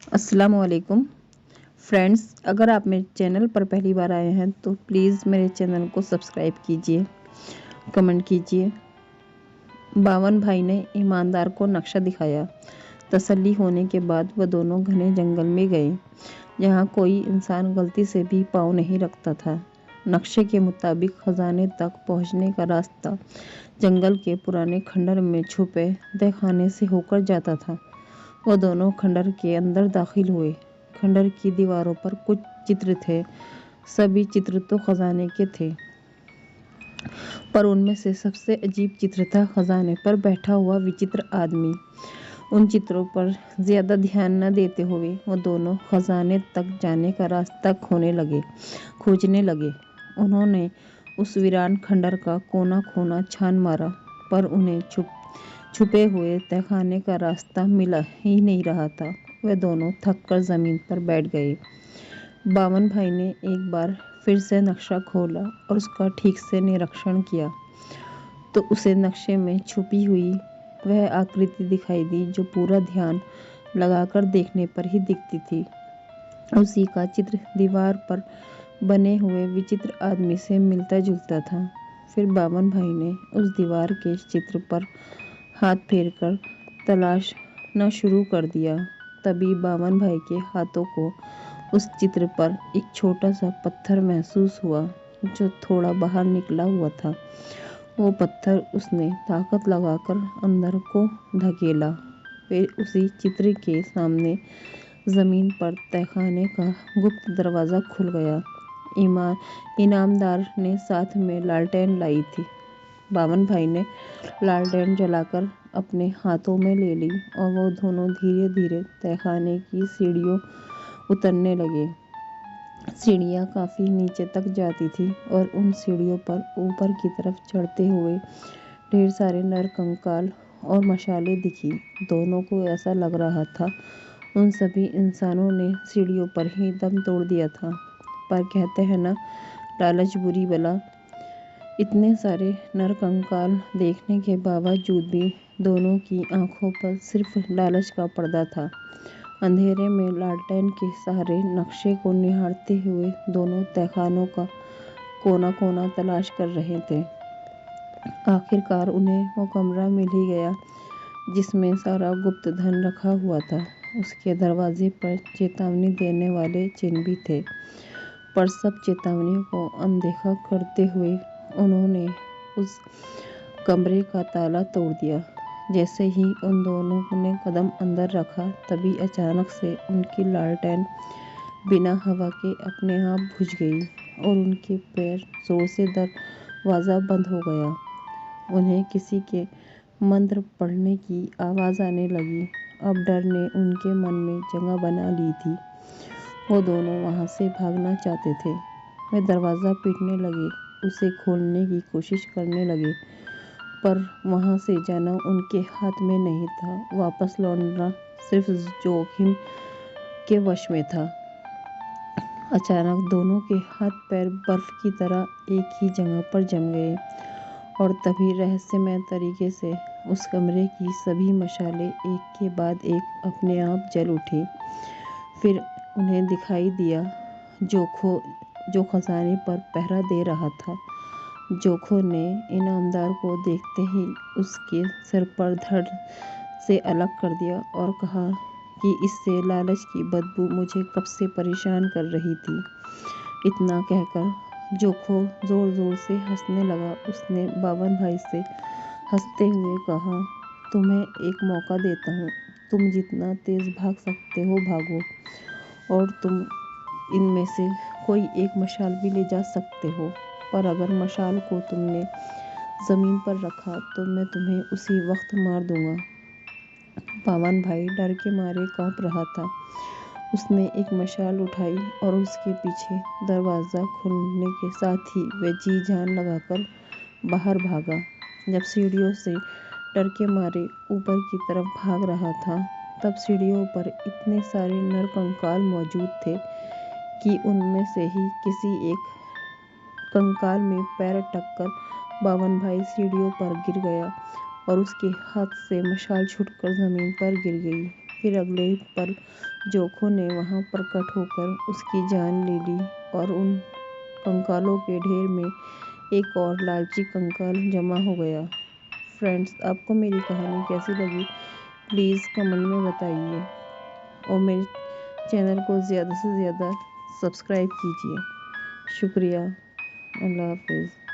अस्सलामुअलैकुम फ्रेंड्स, अगर आप मेरे चैनल पर पहली बार आए हैं तो प्लीज़ मेरे चैनल को सब्सक्राइब कीजिए, कमेंट कीजिए। बावन भाई ने ईमानदार को नक्शा दिखाया। तसल्ली होने के बाद वह दोनों घने जंगल में गए, जहाँ कोई इंसान गलती से भी पाँव नहीं रखता था। नक्शे के मुताबिक खजाने तक पहुँचने का रास्ता जंगल के पुराने खंडर में छुपे तहखाने से होकर जाता था। वो दोनों खंडर के अंदर दाखिल हुए। खंडर की दीवारों पर कुछ चित्र थे। सभी चित्र तो खजाने के थे, पर उनमें से सबसे अजीब चित्र था खजाने पर बैठा हुआ विचित्र आदमी। उन चित्रों पर ज्यादा ध्यान न देते हुए वो दोनों खजाने तक जाने का रास्ता खोजने लगे। उन्होंने उस वीरान खंडर का कोना कोना छान मारा, पर उन्हें छुपे हुए तहखाने का रास्ता मिला ही नहीं रहा था। वे दोनों थक कर जमीन पर बैठ गए। बावन भाई ने एक बार फिर से नक्शा खोला और उसका ठीक से निरीक्षण किया, तो उसे नक्शे में छुपी हुई वह आकृति दिखाई दी जो पूरा ध्यान लगाकर देखने पर ही दिखती थी। उसी का चित्र दीवार पर बने हुए विचित्र आदमी से मिलता जुलता था। फिर बावन भाई ने उस दीवार के चित्र पर हाथ फेरकर तलाशना शुरू कर दिया। तभी बावन भाई के हाथों को उस चित्र पर एक छोटा सा पत्थर महसूस हुआ, जो थोड़ा बाहर निकला हुआ था। वो पत्थर उसने ताकत लगाकर अंदर को धकेला। फिर उसी चित्र के सामने जमीन पर तहखाने का गुप्त दरवाजा खुल गया। इनामदार ने साथ में लालटेन लाई थी। बावन भाई ने लालटेन जलाकर अपने हाथों में ले ली और वो दोनों धीरे धीरे तहखाने की सीढ़ियों उतरने लगे। सीढ़ियाँ काफी नीचे तक जाती थी और उन सीढ़ियों पर ऊपर की तरफ चढ़ते हुए ढेर सारे नरकंकाल और मशाले दिखी। दोनों को ऐसा लग रहा था उन सभी इंसानों ने सीढ़ियों पर ही दम तोड़ दिया था। पर कहते हैं ना, लालच बुरी बला। इतने सारे नरकंकाल देखने के बावजूद भी दोनों की आंखों पर सिर्फ लालच का पर्दा था। अंधेरे में लालटेन के सहारे नक्शे को निहारते हुए दोनों तहखानों का कोना कोना तलाश कर रहे थे। आखिरकार उन्हें वो कमरा मिल ही गया जिसमें सारा गुप्त धन रखा हुआ था। उसके दरवाजे पर चेतावनी देने वाले चिन्ह भी थे, पर सब चेतावनियों को अनदेखा करते हुए उन्होंने उस कमरे का ताला तोड़ दिया। जैसे ही उन दोनों ने कदम अंदर रखा, तभी अचानक से उनकी लालटेन बिना हवा के अपने आप बुझ गई और उनके पैर जोर से दरवाजा बंद हो गया। उन्हें किसी के मंत्र पढ़ने की आवाज़ आने लगी। अब डर ने उनके मन में जगह बना ली थी। वो दोनों वहाँ से भागना चाहते थे। वे दरवाज़ा पीटने लगे, उसे खोलने की कोशिश करने लगे, पर वहाँ से जाना उनके हाथ में नहीं था। वापस लौटना सिर्फ जोखिम के वश में था। अचानक दोनों के हाथ पैर बर्फ की तरह एक ही जगह पर जम गए और तभी रहस्यमय तरीके से उस कमरे की सभी मशालें एक के बाद एक अपने आप जल उठी। फिर उन्हें दिखाई दिया जो खजाने पर पहरा दे रहा था। जोखो ने इनामदार को देखते ही उसके सिर पर धड़ से अलग कर दिया और कहा कि इससे लालच की बदबू मुझे कब से परेशान कर रही थी। इतना कहकर जोखो जोर जोर से हंसने लगा। उसने बावन भाई से हंसते हुए कहा, तुम्हें एक मौका देता हूँ, तुम जितना तेज भाग सकते हो भागो, और तुम इनमें से कोई एक मशाल भी ले जा सकते हो, पर अगर मशाल को तुमने ज़मीन पर रखा तो मैं तुम्हें उसी वक्त मार दूंगा। बावन भाई डर के मारे कांप रहा था। उसने एक मशाल उठाई और उसके पीछे दरवाज़ा खुलने के साथ ही वह जी जान लगाकर बाहर भागा। जब सीढ़ियों से डर के मारे ऊपर की तरफ भाग रहा था, तब सीढ़ियों पर इतने सारे नरकंकाल मौजूद थे कि उनमें से ही किसी एक कंकाल में पैर अटककर बावन भाई सीढ़ियों पर गिर गया और उसके हाथ से मशाल छूटकर जमीन पर गिर गई। फिर अगले ही पल जोखों ने वहां प्रकट होकर उसकी जान ले ली और उन कंकालों के ढेर में एक और लालची कंकाल जमा हो गया। फ्रेंड्स, आपको मेरी कहानी कैसी लगी प्लीज़ कमेंट में बताइए और मेरे चैनल को ज़्यादा से ज़्यादा सब्सक्राइब कीजिए। शुक्रिया। अल्लाह हाफ़िज़।